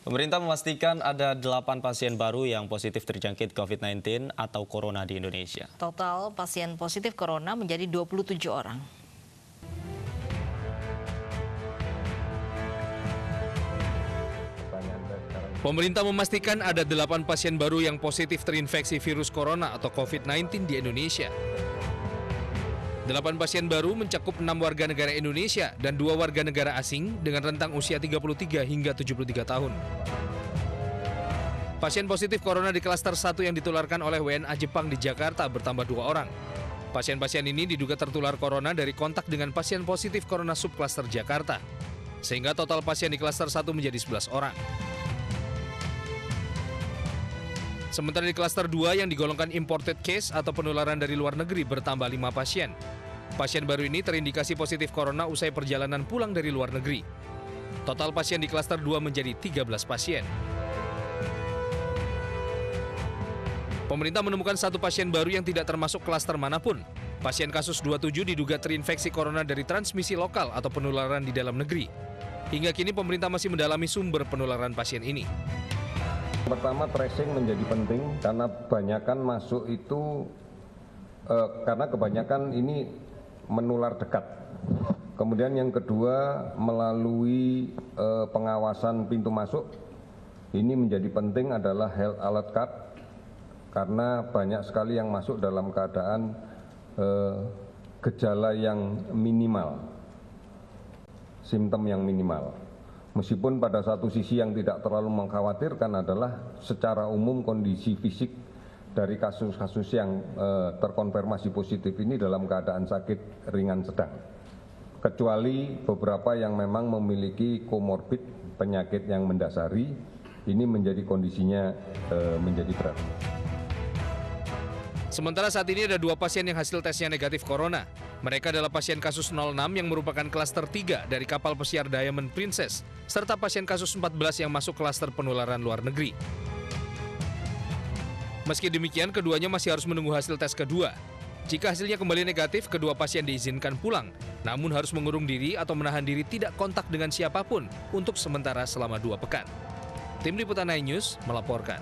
Pemerintah memastikan ada 8 pasien baru yang positif terjangkit COVID-19 atau corona di Indonesia. Total pasien positif corona menjadi 27 orang. Pemerintah memastikan ada 8 pasien baru yang positif terinfeksi virus corona atau COVID-19 di Indonesia. 8 pasien baru mencakup 6 warga negara Indonesia dan 2 warga negara asing dengan rentang usia 33 hingga 73 tahun. Pasien positif corona di klaster 1 yang ditularkan oleh WNA Jepang di Jakarta bertambah 2 orang. Pasien-pasien ini diduga tertular corona dari kontak dengan pasien positif corona subklaster Jakarta, sehingga total pasien di klaster 1 menjadi 11 orang. Sementara di klaster 2 yang digolongkan imported case atau penularan dari luar negeri bertambah 5 pasien. Pasien baru ini terindikasi positif corona usai perjalanan pulang dari luar negeri. Total pasien di klaster 2 menjadi 13 pasien. Pemerintah menemukan 1 pasien baru yang tidak termasuk klaster manapun. Pasien kasus 27 diduga terinfeksi corona dari transmisi lokal atau penularan di dalam negeri. Hingga kini pemerintah masih mendalami sumber penularan pasien ini. Pertama, tracing menjadi penting karena kebanyakan masuk itu karena kebanyakan ini menular dekat. Kemudian yang kedua, melalui pengawasan pintu masuk ini menjadi penting adalah health alert card karena banyak sekali yang masuk dalam keadaan gejala yang minimal, simptom yang minimal. Meskipun pada satu sisi yang tidak terlalu mengkhawatirkan adalah secara umum kondisi fisik dari kasus-kasus yang terkonfirmasi positif ini dalam keadaan sakit ringan sedang. Kecuali beberapa yang memang memiliki komorbid penyakit yang mendasari, ini menjadi kondisinya menjadi berat. Sementara saat ini ada 2 pasien yang hasil tesnya negatif corona. Mereka adalah pasien kasus 06 yang merupakan klaster 3 dari kapal pesiar Diamond Princess, serta pasien kasus 14 yang masuk klaster penularan luar negeri. Meski demikian, keduanya masih harus menunggu hasil tes kedua. Jika hasilnya kembali negatif, kedua pasien diizinkan pulang, namun harus mengurung diri atau menahan diri tidak kontak dengan siapapun untuk sementara selama 2 pekan. Tim Liputan 9 News melaporkan.